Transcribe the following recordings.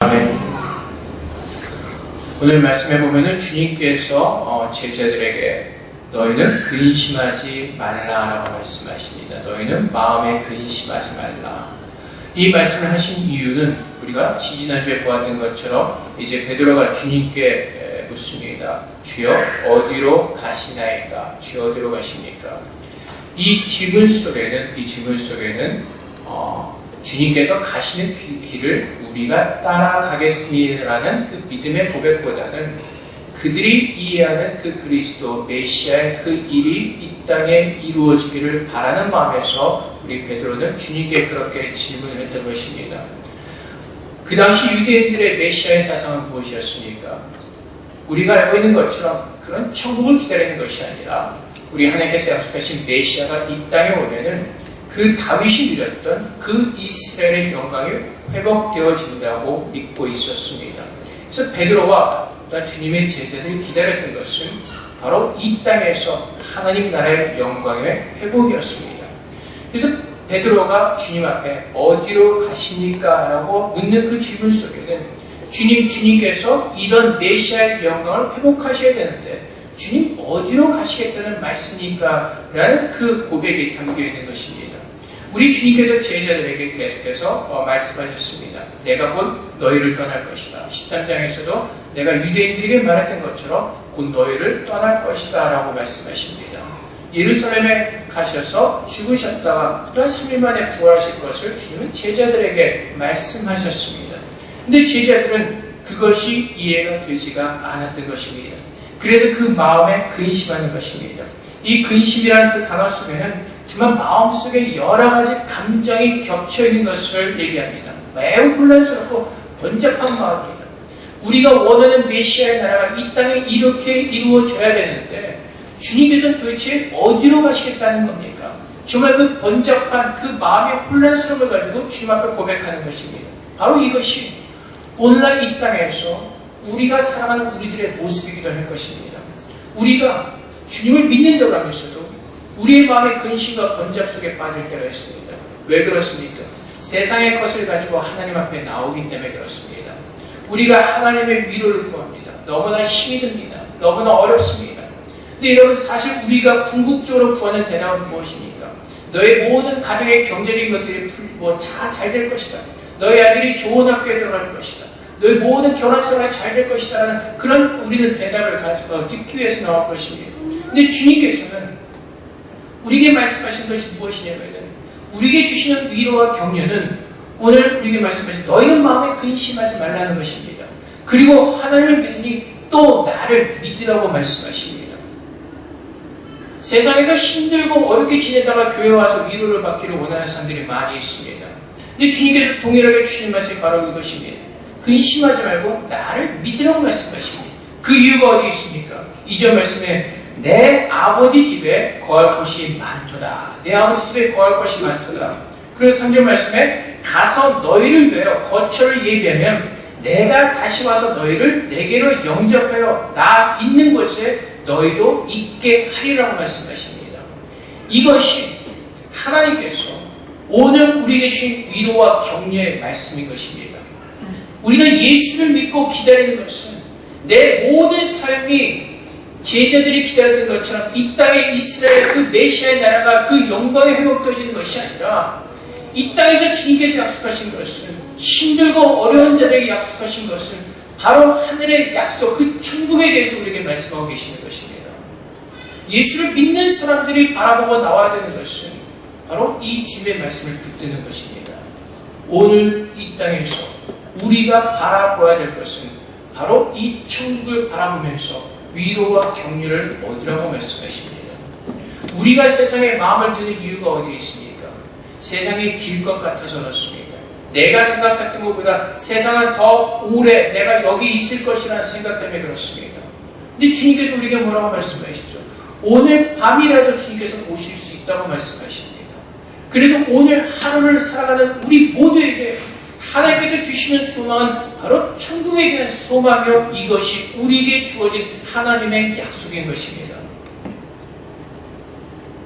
아멘. 오늘 말씀해 보면은 주님께서 제자들에게 너희는 근심하지 말라라고 말씀하십니다. 너희는 마음에 근심하지 말라. 이 말씀을 하신 이유는 우리가 지지난주에 보았던 것처럼 이제 베드로가 주님께 묻습니다. 주여 어디로 가시나이까? 주여 어디로 가십니까? 이 질문 속에는 주님께서 가시는 그 길을 우리가 따라가겠습니다라는 그 믿음의 고백보다는 그들이 이해하는 그 그리스도 메시아의 그 일이 이 땅에 이루어지기를 바라는 마음에서 우리 베드로는 주님께 그렇게 질문을 했던 것입니다. 그 당시 유대인들의 메시아의 사상은 무엇이었습니까? 우리가 알고 있는 것처럼 그런 천국을 기다리는 것이 아니라 우리 하나님께서 약속하신 메시아가 이 땅에 오면은 그 다윗이 누렸던 그 이스라엘의 영광이 회복되어진다고 믿고 있었습니다. 그래서 베드로와 또한 주님의 제자들이 기다렸던 것은 바로 이 땅에서 하나님 나라의 영광의 회복이었습니다. 그래서 베드로가 주님 앞에 어디로 가십니까? 라고 묻는 그 질문 속에는 주님께서 이런 메시아의 영광을 회복하셔야 되는데 주님 어디로 가시겠다는 말씀입니까? 라는 그 고백이 담겨있는 것입니다. 우리 주님께서 제자들에게 계속해서 말씀하셨습니다. 내가 곧 너희를 떠날 것이다. 13장에서도 내가 유대인들에게 말했던 것처럼 곧 너희를 떠날 것이다 라고 말씀하십니다. 예루살렘에 가셔서 죽으셨다가 또한 3일 만에 부활하실 것을 주님은 제자들에게 말씀하셨습니다. 근데 제자들은 그것이 이해가 되지가 않았던 것입니다. 그래서 그 마음에 근심하는 것입니다. 이 근심이라는 그 단어 속에는 정말 마음속에 여러 가지 감정이 겹쳐있는 것을 얘기합니다. 매우 혼란스럽고 번잡한 마음입니다. 우리가 원하는 메시아의 나라가 이 땅에 이렇게 이루어져야 되는데 주님께서는 도대체 어디로 가시겠다는 겁니까? 정말 그 번잡한 그 마음의 혼란스러움을 가지고 주님 앞에 고백하는 것입니다. 바로 이것이 오늘날 이 땅에서 우리가 살아가는 우리들의 모습이기도 할 것입니다. 우리가 주님을 믿는다고 하면서도 우리의 마음의 근심과 번잡 속에 빠질 때가 있습니다. 왜 그렇습니까? 세상의 것을 가지고 하나님 앞에 나오기 때문에 그렇습니다. 우리가 하나님의 위로를 구합니다. 너무나 힘이 듭니다. 너무나 어렵습니다. 근데 여러분 사실 우리가 궁극적으로 구하는 대답은 무엇입니까? 너의 모든 가정의 경제적인 것들이 잘 될 것이다. 너의 아들이 좋은 학교에 들어갈 것이다. 너의 모든 결혼 생활이 잘 될 것이다. 라는 그런 우리는 대답을 가지고 듣기 위해서 나올 것입니다. 근데 주님께서는 우리에게 말씀하신 것이 무엇이냐면 우리에게 주시는 위로와 격려는 오늘 우리에게 말씀하신 너희는 마음에 근심하지 말라는 것입니다. 그리고 하나님을 믿으니 또 나를 믿으라고 말씀하십니다. 세상에서 힘들고 어렵게 지내다가 교회 와서 위로를 받기를 원하는 사람들이 많이 있습니다. 근데 주님께서 동일하게 주시는 말씀이 바로 이것입니다. 근심하지 말고 나를 믿으라고 말씀하십니다. 그 이유가 어디 있습니까? 2절 말씀에 내 아버지 집에 거할 곳이 많도다. 내 아버지 집에 거할 곳이 많도다. 그래서 3절 말씀에 가서 너희를 위하여 거처를 예비하면 내가 다시 와서 너희를 내게로 영접하여 나 있는 곳에 너희도 있게 하리라고 말씀하십니다. 이것이 하나님께서 오늘 우리에게 주신 위로와 격려의 말씀인 것입니다. 우리는 예수를 믿고 기다리는 것은 내 모든 삶이 제자들이 기다렸던 것처럼 이 땅에 이스라엘 그 메시아의 나라가 그 영광에 회복되어지는 것이 아니라 이 땅에서 주님께서 약속하신 것은 힘들고 어려운 자들에게 약속하신 것은 바로 하늘의 약속 그 천국에 대해서 우리에게 말씀하고 계시는 것입니다. 예수를 믿는 사람들이 바라보고 나와야 되는 것은 바로 이 주님의 말씀을 붙드는 것입니다. 오늘 이 땅에서 우리가 바라보아야 될 것은 바로 이 천국을 바라보면서 위로와 격려를 얻으라고 말씀하십니다. 우리가 세상에 마음을 드는 이유가 어디에 있습니까? 세상이 길 것 같아서 그렇습니다. 내가 생각했던 것보다 세상은 더 오래 내가 여기 있을 것이라는 생각 때문에 그렇습니다. 근데 주님께서 우리에게 뭐라고 말씀하시죠? 오늘 밤이라도 주님께서 오실 수 있다고 말씀하십니다. 그래서 오늘 하루를 살아가는 우리 모두에게 하나님께서 주시는 소망은 바로 천국에 대한 소망이요 이것이 우리에게 주어진 하나님의 약속인 것입니다.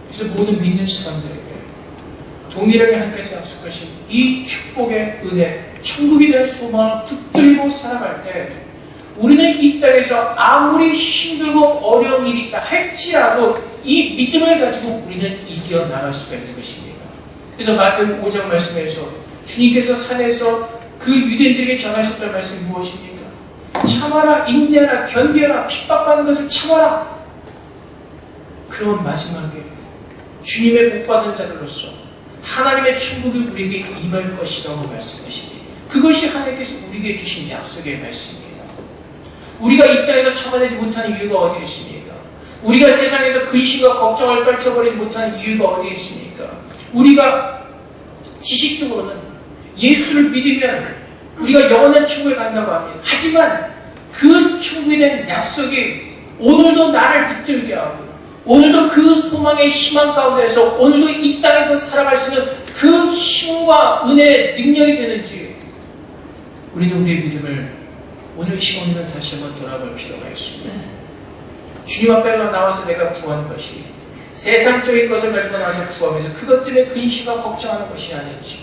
그래서 모든 믿는 사람들에게 동일하게 하나님께서 약속하신 이 축복의 은혜 천국에 대한 소망을 붙들고 살아갈 때 우리는 이 땅에서 아무리 힘들고 어려운 일이 있다 할지라도 이 믿음을 가지고 우리는 이겨나갈 수가 있는 것입니다. 그래서 마태복음 5장 말씀에서 주님께서 산에서 그 유대인들에게 전하셨던 말씀이 무엇입니까? 참아라, 인내하라, 견뎌라, 핍박받는 것을 참아라. 그럼 마지막에 주님의 복받은 자들로서 하나님의 천국이 우리에게 임할 것이라고 말씀하십니다. 그것이 하나님께서 우리에게 주신 약속의 말씀입니다. 우리가 이 땅에서 참아내지 못하는 이유가 어디 있습니까? 우리가 세상에서 근심과 걱정을 떨쳐버리지 못하는 이유가 어디 있습니까? 우리가 지식적으로는 예수를 믿으면 우리가 영원한 천국에 간다고 합니다. 하지만 그 천국에 대한 약속이 오늘도 나를 붙들게 하고 오늘도 그 소망의 희망 가운데서 오늘도 이 땅에서 살아갈 수 있는 그 힘과 은혜의 능력이 되는지 우리는 우리의 믿음을 오늘 시간에는 다시 한번 돌아볼 필요가 있습니다. 주님 앞에 나와서 내가 구한 것이 세상적인 것을 가지고 나와서 구하면서 그것 때문에 근심과 걱정하는 것이 아닌지,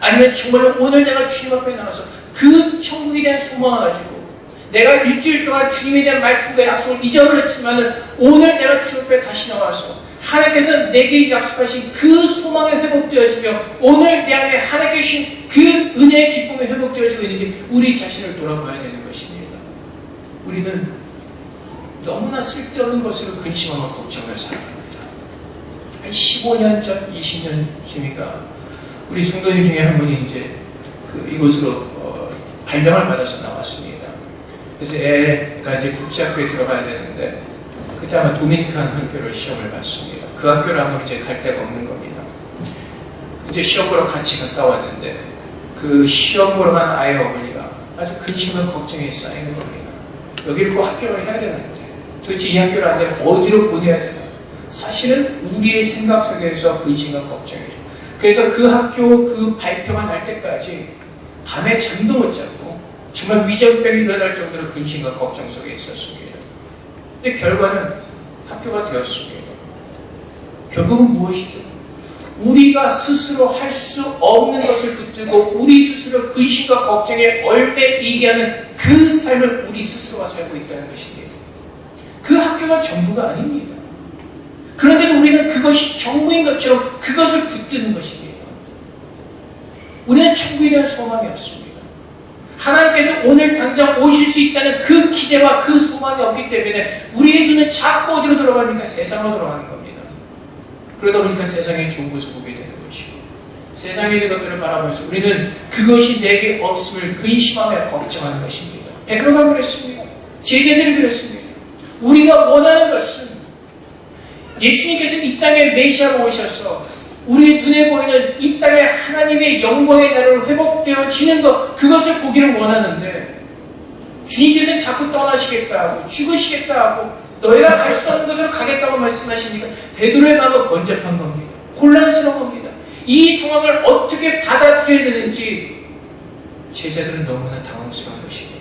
아니면 정말로 오늘 내가 주님 앞에 나와서 그 천국에 대한 소망을 가지고 내가 일주일 동안 주님에 대한 말씀과 약속을 잊어버렸지만 오늘 내가 주님 앞에 다시 나와서 하나님께서 내게 약속하신 그 소망이 회복되어지며 오늘 내 안에 하나님께 주신 그 은혜의 기쁨이 회복되어지고 있는지 우리 자신을 돌아봐야 되는 것입니다. 우리는 너무나 쓸데없는 것으로 근심하고 걱정을 살아갑니다. 한 15년 전, 20년 전이니까 우리 성도님 중에 한 분이 이제 이곳으로 발령을 받아서 나왔습니다. 그래서 애가 이제 국제학교에 들어가야 되는데 그때 아마 도미니칸 학교를 시험을 봤습니다. 그 학교를 아마 이제 갈 데가 없는 겁니다. 이제 시험 보러 같이 갔다 왔는데 그 시험 보러 간 아이의 어머니가 아주 근심과 걱정이 쌓이는 겁니다. 여기를 꼭 합격을 해야 되는데 도대체 이 학교를 안 되면 어디로 보내야 되나? 사실은 우리의 생각 속에서 근심과 걱정이죠. 그래서 그 학교 그 발표가 날 때까지 밤에 잠도 못 자고 정말 위장병이 일어날 정도로 근심과 걱정 속에 있었습니다. 근데 결과는 학교가 되었습니다. 결국은 무엇이죠? 우리가 스스로 할 수 없는 것을 붙들고 우리 스스로 근심과 걱정에 얼매이게 하는 그 삶을 우리 스스로가 살고 있다는 것입니다. 그 학교가 전부가 아닙니다. 그런데도 우리는 그것이 전부인 것처럼 그것을 붙드는 것입니다. 우리는 천국에 대한 소망이 없습니다. 하나님께서 오늘 당장 오실 수 있다는 그 기대와 그 소망이 없기 때문에 우리의 눈은 자꾸 어디로 돌아갑니까? 세상으로 돌아가는 겁니다. 그러다 보니까 세상에 좋은 것을 보게 되는 것이고 세상에 있는 것들을 바라보면서 우리는 그것이 내게 없음을 근심하며 걱정하는 것입니다. 베드로가 그랬습니다. 제자들이 그랬습니다. 우리가 원하는 것은 예수님께서 이 땅에 메시아로 오셔서 우리의 눈에 보이는 이 땅에 하나님의 영광의 나라로 회복되어지는 것, 그것을 보기를 원하는데 주님께서는 자꾸 떠나시겠다 하고 죽으시겠다 하고 너희가 갈 수 없는 것으로 가겠다고 말씀하시니까 베드로의 마음은 번잡한 겁니다. 혼란스러운 겁니다. 이 상황을 어떻게 받아들여야 되는지 제자들은 너무나 당황스러운 것입니다.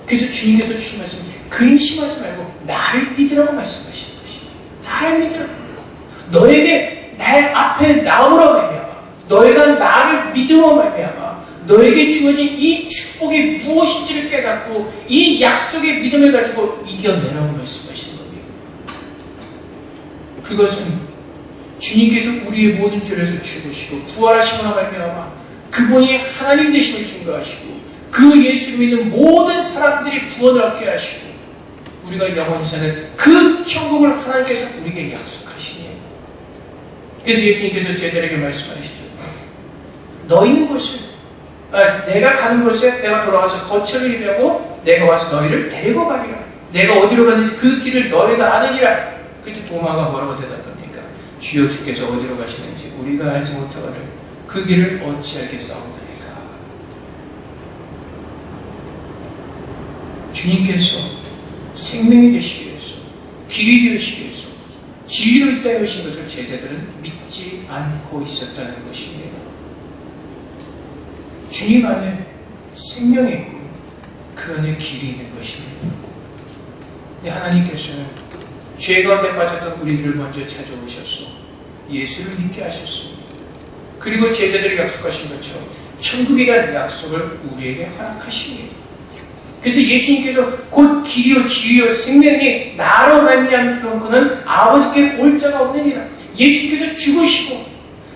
그래서 주님께서 주신 말씀, 근심하지 말고 나를 믿으라고 말씀하시는 것입니다. 나를 믿으라. 너에게 내 앞에 나오므로 말미암아 너희가 나를 믿음으로 말미암아 너에게 주어진 이 축복이 무엇인지를 깨닫고 이 약속의 믿음을 가지고 이겨내라고 말씀하시는 겁니다. 그것은 주님께서 우리의 모든 죄에서 죽으시고 부활하심으로 말미암아 그분이 하나님 되심을 증거하시고 그 예수를 믿는 모든 사람들이 구원을 얻게 하시고 우리가 영원히 사는 그 천국을 하나님께서 우리에게 약속하시니 그래서 예수님께서 제자들에게 말씀하시죠. 너희는 곳을 내가 가는 곳에 내가 돌아와서 거처를 임하고 내가 와서 너희를 데리고 가리라. 내가 어디로 가는지 그 길을 너희가 아느니라. 그때 도마가 뭐라고 대답합니까? 주여 주께서 어디로 가시는지 우리가 알지 못하거늘 그 길을 어찌 알겠사옵나이까. 주님께서 생명이 되시기 위해서 길이 되시기 위해서 진리로 이 땅에 오신 것을 제자들은 믿지 않고 있었다는 것입니다. 주님 안에 생명이 있고 그 안에 길이 있는 것입니다. 하나님께서는 죄 가운데 빠졌던 우리들을 먼저 찾아오셔서 예수를 믿게 하셨습니다. 그리고 제자들에게 약속하신 것처럼 천국에 대한 약속을 우리에게 허락하십니다. 그래서 예수님께서 곧 길이요 지위요 생명이 나로 말미암은 그는 아버지께 올 자가 없느니라. 예수님께서 죽으시고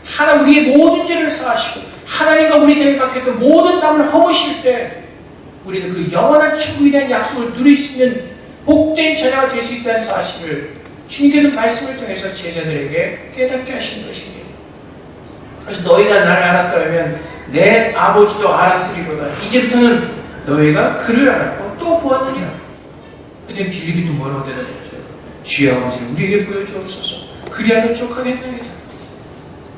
하나님 우리의 모든 죄를 사하시고 하나님과 우리 사이에 박혔던 모든 땀을 허무실 때 우리는 그 영원한 천국에 대한 약속을 누릴 수 있는 복된 자녀가 될 수 있다는 사실을 주님께서 말씀을 통해서 제자들에게 깨닫게 하시는 것입니다. 그래서 너희가 나를 알았다면 내 아버지도 알았으리로다. 이제부터는 너희가 그를 알았고 또 보았느니라. 그때 빌립이 또 뭐라고 대답했죠? 주의 아버지를 우리에게 보여주옵소서. 그리하면 족하겠나이다.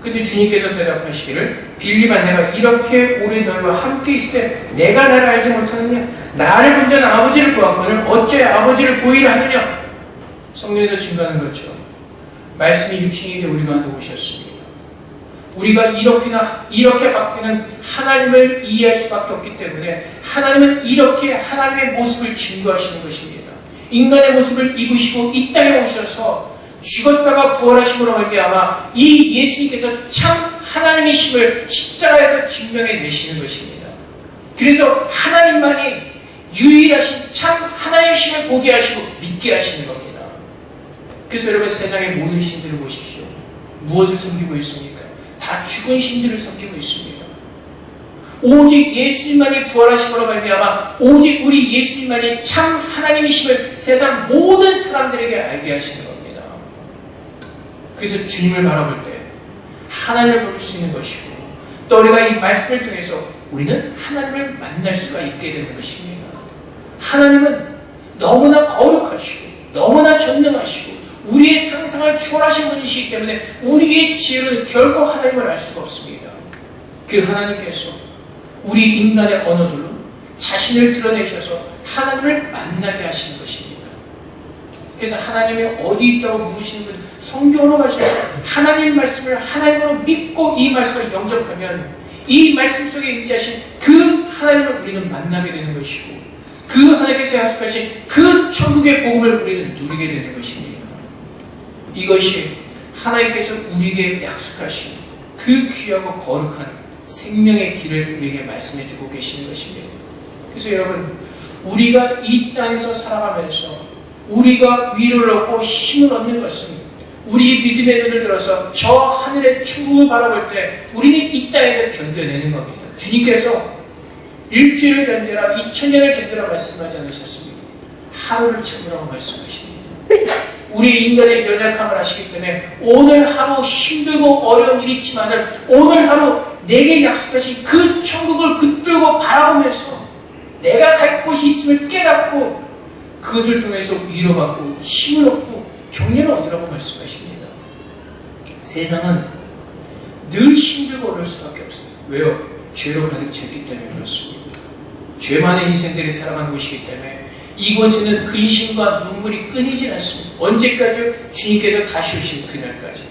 그때 주님께서 대답하시기를 빌립아 내가 이렇게 오래 너희와 함께 있을 때 내가 나를 알지 못하느냐? 나를 본 자는 아버지를 보았거늘 어찌하여 아버지를 보이라 하느냐? 성경에서 증거하는 것처럼 말씀이 육신이 되어 우리 가운데 오셨습니다. 우리가 이렇게 바뀌는 하나님을 이해할 수밖에 없기 때문에 하나님은 이렇게 하나님의 모습을 증거하시는 것입니다. 인간의 모습을 입으시고 이 땅에 오셔서 죽었다가 부활하심으로 말미암아 이 예수님께서 참 하나님이심을 십자가에서 증명해 내시는 것입니다. 그래서 하나님만이 유일하신 참 하나님이심을 보게 하시고 믿게 하시는 겁니다. 그래서 여러분 세상의 모든 신들을 보십시오. 무엇을 섬기고 있습니까? 다 죽은 신들을 섬기고 있습니다. 오직 예수님만이 부활하심으로 말미암아 오직 우리 예수님만이 참 하나님이심을 세상 모든 사람들에게 알게 하시는 겁니다. 그래서 주님을 바라볼 때 하나님을 볼 수 있는 것이고 또 우리가 이 말씀을 통해서 우리는 하나님을 만날 수가 있게 되는 것입니다. 하나님은 너무나 거룩하시고 너무나 전능하시고 우리의 상상을 초월하신 분이시기 때문에 우리의 지혜로는 결코 하나님을 알 수가 없습니다. 그 하나님께서 우리 인간의 언어들로 자신을 드러내셔서 하나님을 만나게 하시는 것입니다. 그래서 하나님이 어디 있다고 물으시는 분 성경으로 가셔서 하나님 말씀을 하나님으로 믿고 이 말씀을 영접하면 이 말씀 속에 임재하신 그 하나님을 우리는 만나게 되는 것이고 그 하나님께서 약속하신 그 천국의 복음을 우리는 누리게 되는 것입니다. 이것이 하나님께서 우리에게 약속하신 그 귀하고 거룩한 생명의 길을 우리에게 말씀해주고 계시는 것입니다. 그래서 여러분 우리가 이 땅에서 살아가면서 우리가 위로를 얻고 힘을 얻는 것은 우리 믿음의 눈을 들어서 저 하늘의 천국을 바라볼 때 우리는 이 땅에서 견뎌내는 겁니다. 주님께서 일주일을 견뎌라 2000년을 견뎌라 말씀하지 않으셨습니다. 하루를 참으라고 말씀하십니다. 우리 인간의 연약함을 아시기 때문에 오늘 하루 힘들고 어려운 일이 있지만은 오늘 하루 내게 약속하신 그 천국을 붙들고 바라보면서 내가 갈 곳이 있음을 깨닫고 그것을 통해서 위로받고 힘을 얻고 격려를 얻으라고 말씀하십니다. 세상은 늘 힘들고 어려울 수밖에 없습니다. 왜요? 죄로 가득 찼기 때문에 그렇습니다. 죄 많은 인생들이 살아가는 곳이기 때문에 이곳에는 근심과 눈물이 끊이지 않습니다. 언제까지요? 주님께서 다시 오신 그날까지.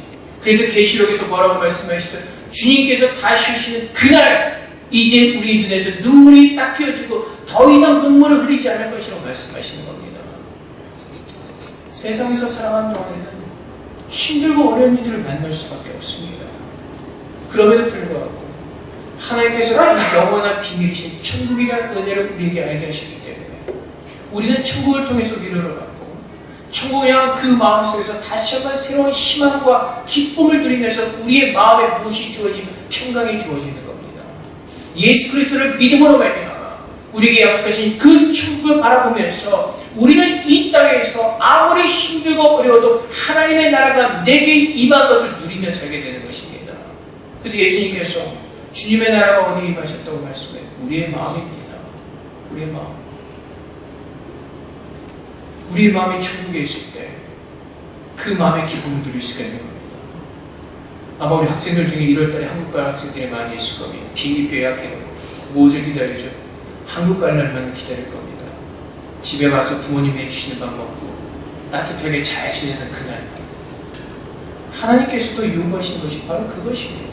그래서 계시록에서 뭐라고 말씀하시죠? 주님께서 다시 오시는 그날 이제 우리 눈에서 눈물이 닦여지고 더 이상 눈물을 흘리지 않을 것이라고 말씀하시는 겁니다. 세상에서 살아가는 동안에는 힘들고 어려운 일들을 만날 수밖에 없습니다. 그럼에도 불구하고 하나님께서 이 영원한 비밀이신 천국에 대한 은혜를 우리에게 알게 하셨기 때문에 우리는 천국을 통해서 위로를 받고 천국에 향한 그 마음속에서 다시 한번 새로운 희망과 기쁨을 누리면서 우리의 마음에 무엇이 주어지고 평강이 주어지는 겁니다. 예수 그리스도를 믿음으로 말미암아 우리에게 약속하신 그 천국을 바라보면서 우리는 이 땅에서 아무리 힘들고 어려워도 하나님의 나라가 내게 임한 것을 누리며 살게 되는 것입니다. 그래서 예수님께서 주님의 나라가 어디에 임하셨다고 말씀해 우리의 마음입니다. 우리의 마음. 우리의 마음이 천국에 있을 때 그 마음의 기쁨을 누릴 수가 있는 겁니다. 아마 우리 학생들 중에 1월달에 한국 갈 학생들이 많이 있을 겁니다. 비행기 예약해놓고 무엇을 기다리죠? 한국 갈 날만 기다릴 겁니다. 집에 가서 부모님이 해주시는 밥 먹고 따뜻하게 잘 지내는 그날 하나님께서도 요구하시는 것이 바로 그것입니다.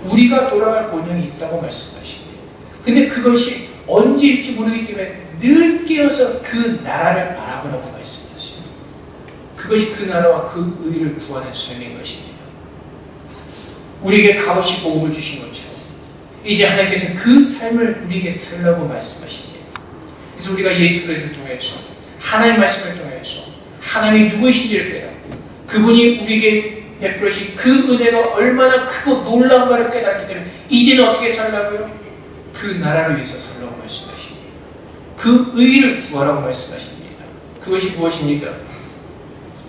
우리가 돌아갈 본향이 있다고 말씀하십니다. 근데 그것이 언제일지 모르기 때문에 늘 깨어서 그 나라를 바라보라고 말씀하십니다. 그것이 그 나라와 그 의를 구하는 삶인 것입니다. 우리에게 값없이 복음을 주신 것처럼 이제 하나님께서 그 삶을 우리에게 살라고 말씀하십니다. 그래서 우리가 예수 그리스도를 통해서 하나님 말씀을 통해서 하나님이 누구이신지를 깨닫고 그분이 우리에게 베풀으신 그 은혜가 얼마나 크고 놀라운가를 깨닫기 때문에 이제는 어떻게 살라고요? 그 나라를 위해서 살라고 말씀하십니다. 그 의를 구하라고 말씀하십니다. 그것이 무엇입니까?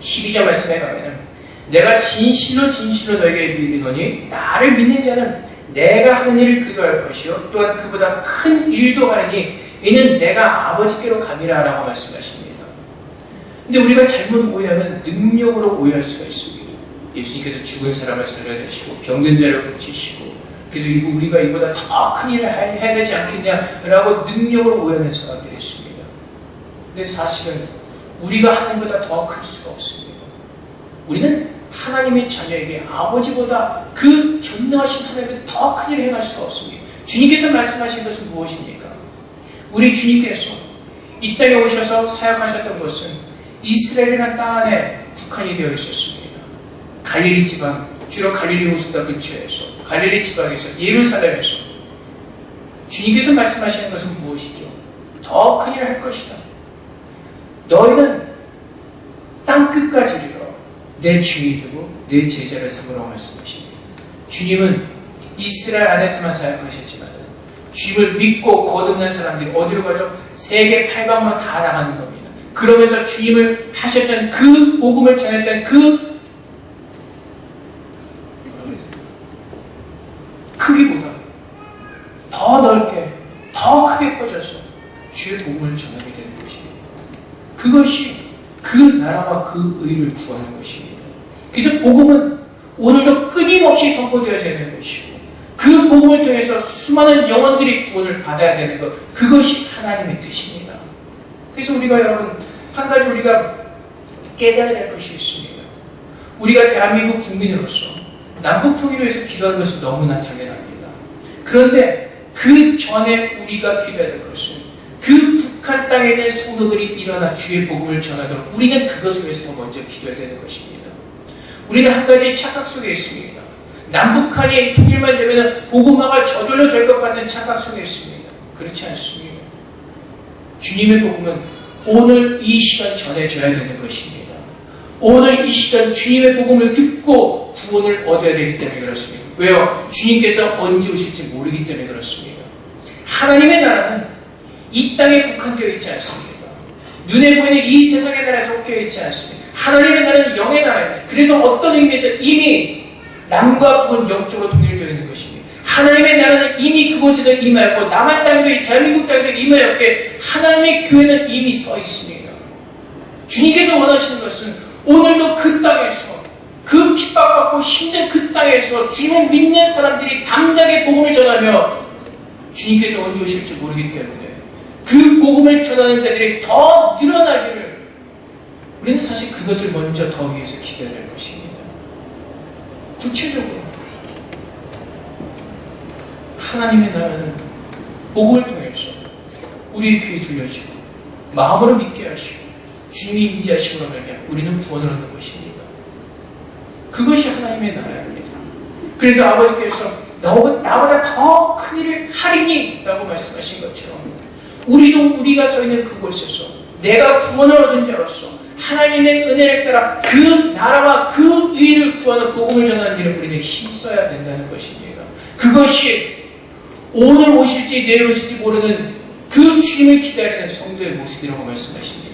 12절 말씀에 가면은 내가 진실로 너에게 이르노니 나를 믿는 자는 내가 하는 일을 그도 할 것이요 또한 그보다 큰 일도 하리니 이는 내가 아버지께로 감이라 라고 말씀하십니다. 근데 우리가 잘못 오해하면 능력으로 오해할 수가 있습니다. 예수님께서 죽은 사람을 살려내시고 병든 자를 고치시고 그래서 우리가 이보다 더 큰 일을 해야 되지 않겠냐라고 능력으로 오해하는 사람들이 있습니다. 근데 사실은 우리가 하나님보다 더 클 수가 없습니다. 우리는 하나님의 자녀에게 아버지보다 그 전능하신 하나님보다 더 큰 일을 행할 수가 없습니다. 주님께서 말씀하신 것은 무엇입니까? 우리 주님께서 이 땅에 오셔서 사역하셨던 것은 이스라엘이라는 땅 안에 국한이 되어 있었습니다. 갈릴리 지방, 주로 갈릴리 호수가 근처에서 갈릴리 지방에서 예루살렘에서 주님께서 말씀하시는 것은 무엇이죠? 더 큰 일을 할 것이다. 너희는 땅끝까지 이르러 내 주인이 되고 내 제자를 삼으라고 말씀하십니다. 주님은 이스라엘 안에서만 사역하셨지만 주님을 믿고 거듭난 사람들이 어디로 가죠? 세계 팔방으로 다 나가는 겁니다. 그러면서 주님을 하셨던 그 복음을 전했던 그 크기보다 더 넓게 더 크게 퍼져서 주의 복음을 전하게 되는 것입니다. 그것이 그 나라와 그 의를 구하는 것입니다. 그래서 복음은 오늘도 끊임없이 선포되어져야 되는 것이고 그 복음을 통해서 수많은 영혼들이 구원을 받아야 되는 것, 그것이 하나님의 뜻입니다. 그래서 우리가 여러분 한 가지 우리가 깨달아야 될 것이 있습니다. 우리가 대한민국 국민으로서 남북 통일을 위해서 기도하는 것은 너무나 당연합니다. 그런데 그 전에 우리가 기도해야 될 것은 그 북한 땅에 있는 성도들이 일어나 주의 복음을 전하도록 우리는 그것을 위해서 더 먼저 기도해야 되는 것입니다. 우리는 한 가지 착각 속에 있습니다. 남북한이 통일만 되면 복음화가 저절로 될 것 같은 착각 속에 있습니다. 그렇지 않습니다. 주님의 복음은 오늘 이 시간 전해져야 되는 것입니다. 오늘 이 시간 주님의 복음을 듣고 구원을 얻어야 되기 때문에 그렇습니다. 왜요? 주님께서 언제 오실지 모르기 때문에 그렇습니다. 하나님의 나라는 이 땅에 국한되어 있지 않습니다. 눈에 보이는 이 세상의 나라에 속되어 있지 않습니다. 하나님의 나라는 영의 나라입니다. 그래서 어떤 의미에서 이미 남과 북은 영적으로 통일되어 있는 것입니다. 하나님의 나라는 이미 그곳에도 임하였고 남한 땅에도 이 대한민국 땅에도 임하였기에 하나님의 교회는 이미 서 있습니다. 주님께서 원하시는 것은 오늘도 그 땅에서 그 핍박받고 힘든 그 땅에서 주님을 믿는 사람들이 담대하게 복음을 전하며 주님께서 언제 오실지 모르기 때문에 그 복음을 전하는 자들이 더 늘어나기를 우리는 사실 그것을 먼저 더 위해서 기도해야 될 것입니다. 구체적으로 하나님의 나라는 복음을 통해서 우리의 귀에 들려주고 마음으로 믿게 하시고 주님이 임재하시고 그러면 우리는 구원을 얻는 것입니다. 그것이 하나님의 나라입니다. 그래서 아버지께서 나보다 더 큰 일을 하리니 라고 말씀하신 것처럼 우리도 우리가 서 있는 그곳에서 내가 구원을 얻은 자로서 하나님의 은혜를 따라 그 나라와 그 의를 구하는 복음을 전하는 일을 우리는 힘써야 된다는 것입니다. 그것이 오늘 오실지 내일 오실지 모르는 그 주님을 기다리는 성도의 모습이라고 말씀하십니다.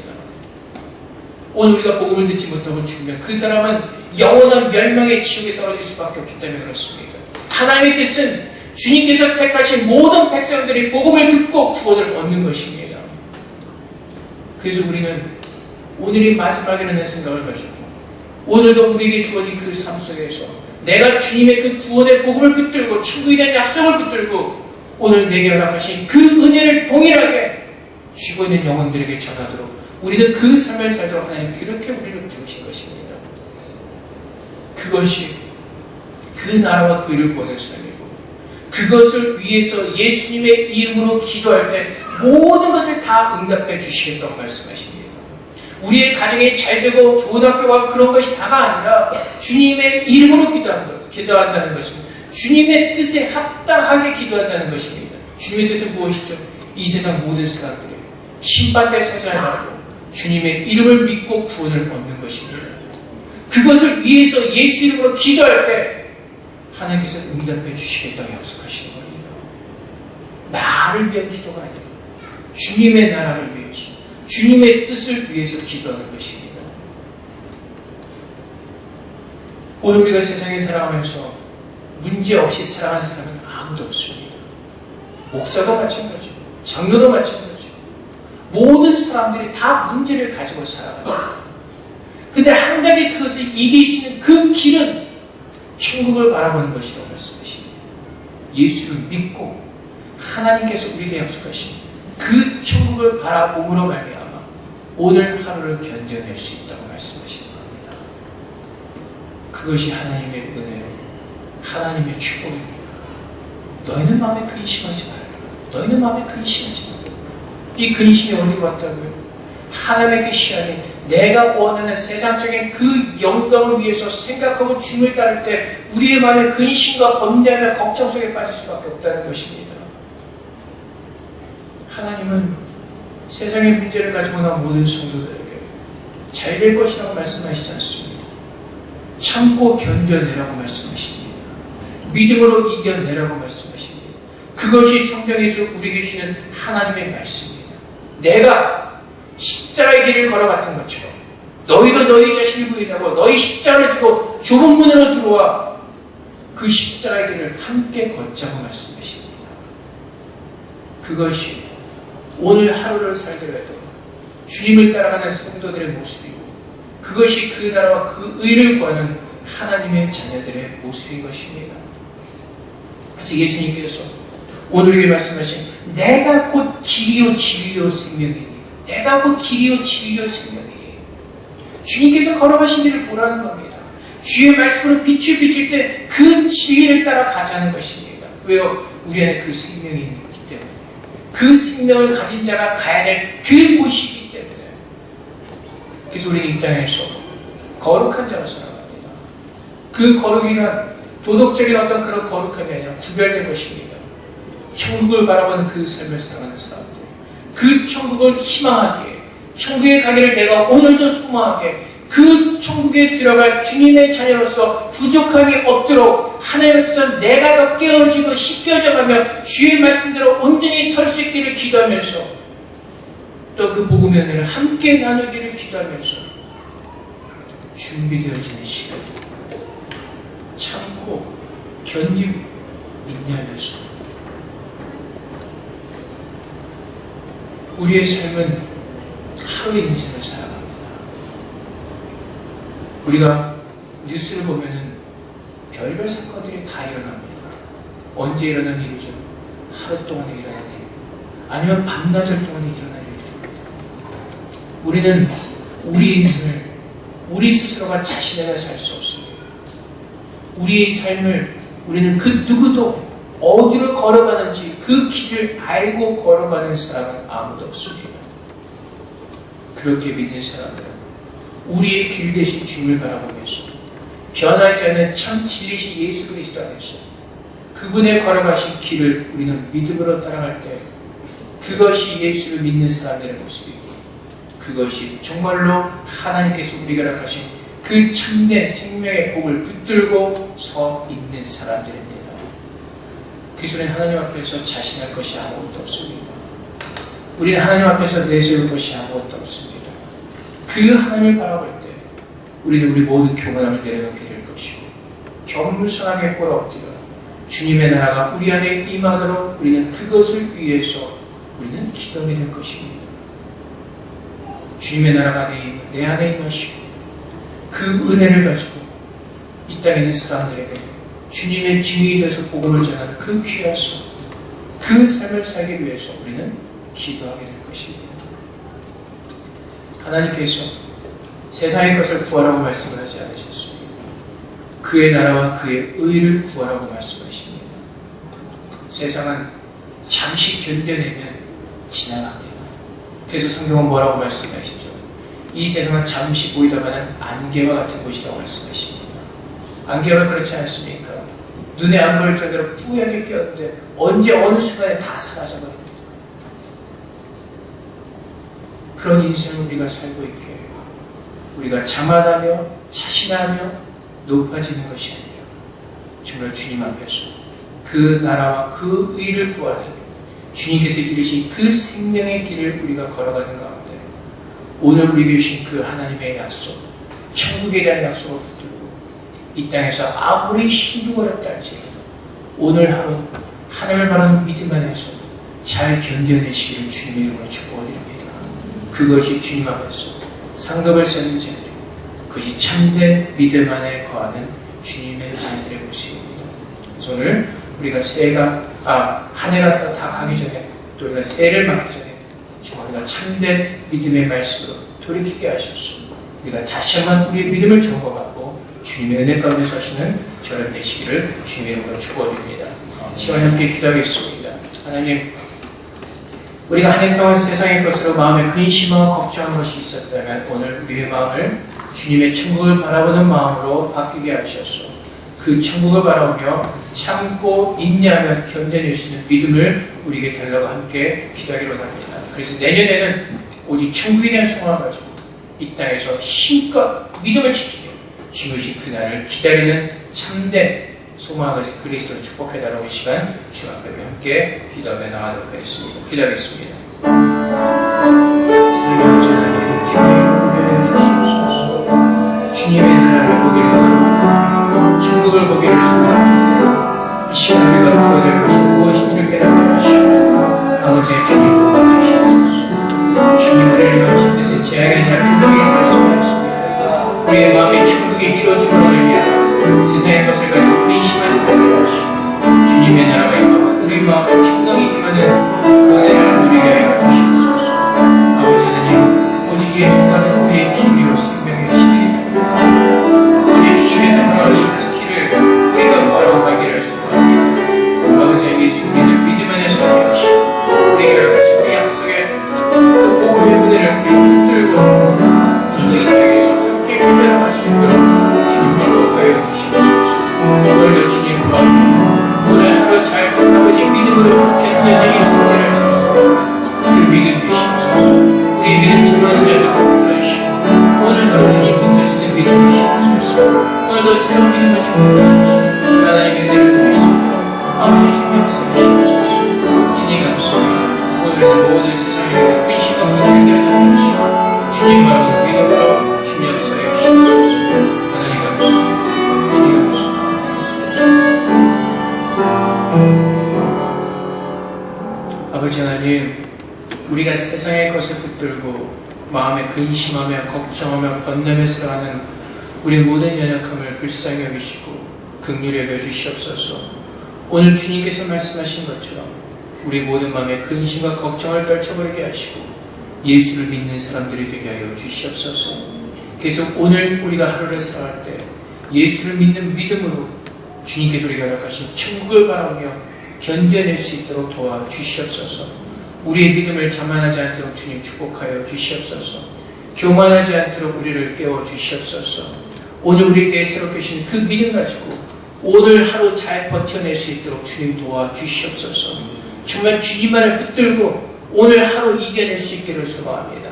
오늘 우리가 복음을 듣지 못하고 죽으면 그 사람은 영원한 멸망의 지옥에 떨어질 수밖에 없기 때문에 그렇습니다. 하나님의 뜻은 주님께서 택하신 모든 백성들이 복음을 듣고 구원을 얻는 것입니다. 그래서 우리는 오늘이 마지막이라는 생각을 가지고 오늘도 우리에게 주어진 그 삶 속에서 내가 주님의 그 구원의 복음을 붙들고 천국에 대한 약속을 붙들고 오늘 내게 허락하신 그 은혜를 동일하게 쥐고 있는 영혼들에게 전하도록 우리는 그 삶을 살도록 하나님 그렇게 우리를 부르신 것입니다. 그것이 그 나라와 그 일을 구하는 삶이고 그것을 위해서 예수님의 이름으로 기도할 때 모든 것을 다 응답해 주시겠다고 말씀하십니다. 우리의 가정이 잘 되고 좋은 학교가 그런 것이 다가 아니라 주님의 이름으로 기도한다는 것입니다. 주님의 뜻에 합당하게 기도한다는 것입니다. 주님의 뜻은 무엇이죠? 이 세상 모든 사람들이 심판대 서지 않고 주님의 이름을 믿고 구원을 얻는 것입니다. 그것을 위해서 예수 이름으로 기도할 때 하나님께서 응답해 주시겠다고 약속하시는 겁니다. 나를 위한 기도가 아니라 주님의 나라를 위해서, 주님의 뜻을 위해서 기도하는 것입니다. 오늘 우리가 세상에 살아가면서 문제없이 살아가는 사람은 아무도 없습니다. 목사도 마찬가지고 장로도 마찬가지고 모든 사람들이 다 문제를 가지고 살아가요. 근데 한 가지 그것을 이길 수 있는 그 길은 천국을 바라보는 것이라고 말씀하십니다. 예수를 믿고 하나님께서 우리에게 약속하신 그 천국을 바라봄으로 말미암아 오늘 하루를 견뎌낼 수 있다고 말씀하시는 겁니다. 그것이 하나님의 은혜요, 하나님의 축복입니다. 너희는 마음에 근심하지 말라. 너희는 마음에 근심하지 말라. 이 근심이 어디로 왔다고요? 하나님의 뜻이 아닌 내가 원하는 세상적인 그 영광을 위해서 생각하고 주님을 따를 때 우리의 마음에 근심과 번뇌하며 걱정 속에 빠질 수밖에 없다는 것입니다. 하나님은 세상의 문제를 가지고 나온 모든 성도들에게 잘 될 것이라고 말씀하시지 않습니다. 참고 견뎌내라고 말씀하십니다. 믿음으로 이겨내라고 말씀하십니다. 그것이 성경에서 우리에게 주시는 하나님의 말씀입니다. 내가 십자가의 길을 걸어갔던 것처럼 너희도 너희 자신을 부인하고 너희 십자가를 지고 좁은 문으로 들어와 그 십자가의 길을 함께 걷자고 말씀하십니다. 그것이 오늘 하루를 살더라도 주님을 따라가는 성도들의 모습이고 그것이 그 나라와 그 의를 구하는 하나님의 자녀들의 모습인 것입니다. 그래서 예수님께서 오늘 우리에게 말씀하신 내가 곧 길이요 진리요 생명이니 내가 곧 길이요 진리요 생명이니 주님께서 걸어가신 길을 보라는 겁니다. 주의 말씀으로 빛을 비칠 때 그 진리를 따라 가자는 것입니다. 왜요? 우리 안에 그 생명이 있기 때문에 그 생명을 가진 자가 가야 될 그 곳이 있기 때문에 그래서 우리는 이 땅에서 거룩한 자로 살아갑니다. 그 거룩이란 도덕적인 어떤 그런 거룩함이 아니라 구별된 것입니다. 천국을 바라보는 그 삶을 살아가는 사람들, 그 천국을 희망하기에 천국에 가기를 내가 오늘도 소망하게 그 천국에 들어갈 주님의 자녀로서 부족함이 없도록 하나님 앞에서 내가 더 깨어지고 씻겨져가며 주의 말씀대로 온전히 설 수 있기를 기도하면서 또 그 복음의 은혜를 함께 나누기를 기도하면서 준비되어지는 시간 참고 견디고 인내하면서 우리의 삶은 하루의 인생을 살아갑니다. 우리가 뉴스를 보면은 별별 사건들이 다 일어납니다. 언제 일어난 일이죠? 하루 동안에 일어난 일, 아니면 밤낮을 동안에 일어난 일들입니다. 우리는 우리 인생을 우리 스스로가 자신에게 살 수 없습니다. 우리의 삶을 우리는 그 누구도 어디로 걸어가는지 그 길을 알고 걸어가는 사람은 아무도 없습니다. 그렇게 믿는 사람들은 우리의 길 대신 주님을 바라보면서 변하지 않는 참 진리신 예수 그리스도 안에서 그분의 걸어가신 길을 우리는 믿음으로 따라갈 때 그것이 예수를 믿는 사람들의 모습이고 그것이 정말로 하나님께서 우리가 허락하신 그 참된 생명의 복을 붙들고 서 있는 사람들입니다. 그래서 우리는 하나님 앞에서 자신할 것이 아무것도 없습니다. 우리는 하나님 앞에서 내세울 것이 아무것도 없습니다. 그 하나님을 바라볼 때 우리는 우리 모든 교만함을 내려놓게 될 것이고 겸손하게 꿇어 엎드려 주님의 나라가 우리 안에 임하도록 우리는 그것을 위해서 우리는 기도하게 될 것입니다. 주님의 나라가 내 안에 임하시고 그 은혜를 가지고 이 땅에 있는 사람들에게 주님의 증인이 되어서 복음을 전하는 그 귀하사 그 삶을 살기 위해서 우리는 기도하게 될 것입니다. 하나님께서 세상의 것을 구하라고 말씀을 하지 않으셨습니다. 그의 나라와 그의 의를 구하라고 말씀하십니다. 세상은 잠시 견뎌내면 지나갑니다. 그래서 성경은 뭐라고 말씀하시죠? 이 세상은 잠시 보이다가는 안개와 같은 곳이라고 말씀하십니다. 안개는 그렇지 않습니까? 눈에 안 보일 정도로 뿌옇게 끼었는데 언제 어느 순간에 다 사라져버립니다. 그런 인생을 우리가 살고 있게 해요. 우리가 자만하며 자신하며 높아지는 것이 아니라 정말 주님 앞에서 그 나라와 그 의를 구하는 주님께서 이르신 그 생명의 길을 우리가 걸어가는 가운데 오늘 우리에게 주신 그 하나님의 약속, 천국에 대한 약속을 붙들고 이 땅에서 아무리 힘들고 어렵다 할지라도 오늘 하루 하나님을 바라는 믿음 안에서 잘 견뎌내시기를 주님의 이름으로 축복드립니다. 그것이 주님 앞에서 상급을 쌓는 자들, 그것이 참된 믿음 안에 거하는 주님의 자녀들의 모습입니다. 그래서 오늘 우리가 한 해가 다 가기 전에 또 우리가 새해를 맞기 전에 정말 우리가 참된 믿음의 말씀으로 돌이키게 하셔서 우리가 다시 한번 우리의 믿음을 점검하고 주님의 은혜 가운데 서시는 저를 되시기를 주님의 이름으로 축복드립니다. 시간 함께 기도하겠습니다. 하나님, 우리가 한 해 동안 세상의 것으로 마음에 근심하고 걱정한 것이 있었다면 오늘 우리의 마음을 주님의 천국을 바라보는 마음으로 바뀌게 하셔서 그 천국을 바라보며 참고 인내하며 견뎌낼 수 있는 믿음을 우리에게 달라고 함께 기도하기로 합니다. 그래서 내년에는 오직 천국에 대한 소망을 가지고 이 땅에서 힘껏 믿음을 지키며 주무신 그날을 기다리는 참된 소망을 가진 그리스도를 축복해달라고 이 시간 주 앞에 함께 기도하며 나가도록 하겠습니다. 기도하겠습니다. 주님의 나라를 보기를 원하고 천국을 보기를 소망합니다. 이 시간 우리가 구원할 것이 무엇인지를 깨닫게 하시고 아버지의 주님 도와주시옵소서. 주님 우리를 향하신 뜻은 제약이 아니라 분명히 말씀하셨습니다. 우리의 마음의 천국이 이루어짐으로 말미암아 세상의 것을 가지고 근심하지 말게 하시고 주님의 나라가 임하고 우리 마음에 평강이 임하는 은혜를 누리게 하여 주시옵소서. 아버지 하나님, 오직 예수가 우리의 길이요 생명의 길입니다. 우리 주님께서 걸어가신 그 길을 우리가 걸어가기를 소원합니다. 아버지 예수 믿음 안에서 하게 하시고 우리에게 열어가신 그 약속의 그 복음의 은혜를 붙들고 오늘도 이 땅에서 함께 견뎌나갈 수 있도록 주님 축복하여 주시옵소서. 오늘도 주님 고맙습니다. 오늘 하루 잘 아버지 믿음으로 견뎌내길 수 있게 하소서. 그 믿음 주시옵소서. 우리의 믿음 전하는 자들을 들어주시고 오늘도 주님 붙드시는 믿음 주시옵소서. 오늘도 새로운 믿음을 주옵소서. 하나님의 은혜를 누릴 수 있도록 아버지 주님 역사하시옵소서. 주님 감사합니다. 오늘은 모든 세상에 있는 근심과 걱정들을 느끼시고 주님 바라보는 믿음으로 주님 역사해 주시옵소서. 하나님 감사합니다. 주님 감사합니다. 아버지 하나님, 우리가 세상의 것을 붙들고 마음에 근심하며 걱정하며 번뇌며 살아가는 우리 모든 연약함을 불쌍히 여기시고 긍휼히 여겨 주시옵소서. 오늘 주님께서 말씀하신 것처럼 우리 모든 마음에 근심과 걱정을 떨쳐버리게 하시고 예수를 믿는 사람들이 되게 하여 주시옵소서. 계속 오늘 우리가 하루를 살아갈 때 예수를 믿는 믿음으로 주님께서 우리가 허락하신 천국을 바라보며 견뎌낼 수 있도록 도와주시옵소서. 우리의 믿음을 자만하지 않도록 주님 축복하여 주시옵소서. 교만하지 않도록 우리를 깨워주시옵소서. 오늘 우리에게 새롭게 주신 그 믿음 가지고 오늘 하루 잘 버텨낼 수 있도록 주님 도와주시옵소서. 정말 주님만을 붙들고 오늘 하루 이겨낼 수 있기를 소망합니다.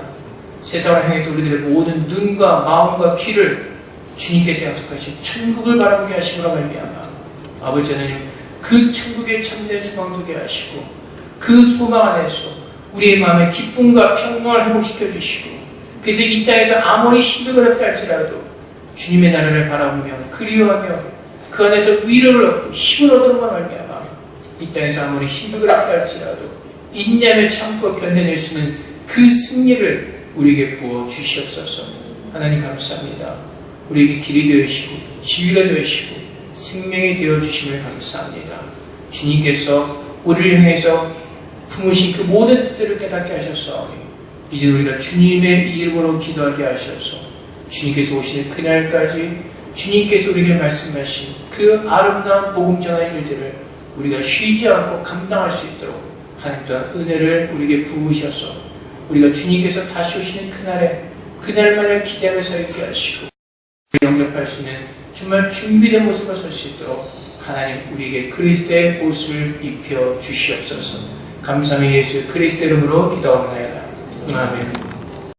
세상을 향해 우리들의 모든 눈과 마음과 귀를 주님께서 약속하신 천국을 바라보게 하심으로 말미암아 아버지 하나님, 그 천국의 참된 소망 두게 하시고 그 소망 안에서 우리의 마음의 기쁨과 평강을 회복시켜 주시고 그래서 이 땅에서 아무리 힘들고 어렵다 할지라도 주님의 나라를 바라보며 그리워하며 그 안에서 위로를 얻고 힘을 얻으므로 말미암아 이 땅에서 아무리 힘들고 어렵다 할지라도 인내하며 참고 견뎌낼 수 있는 그 승리를 우리에게 부어 주시옵소서. 하나님 감사합니다. 우리에게 길이 되어주시고 지위가 되어주시고 생명이 되어주심을 감사합니다. 주님께서 우리를 향해서 품으신 그 모든 뜻들을 깨닫게 하셨사오니 이제 우리가 주님의 이름으로 기도하게 하셔서 주님께서 오시는 그날까지 주님께서 우리에게 말씀하신 그 아름다운 복음 전하는 일들을 우리가 쉬지 않고 감당할 수 있도록 하나님 또한 은혜를 우리에게 부으셔서 우리가 주님께서 다시 오시는 그날에 그날만을 기대하며 서 있게 하시고 영접할 수 있는 정말 준비된 모습으로 설 수 있도록 하나님 우리에게 그리스도의 옷을 입혀 주시옵소서. 감사함의 예수 그리스도 이름으로 기도합니다. 아멘.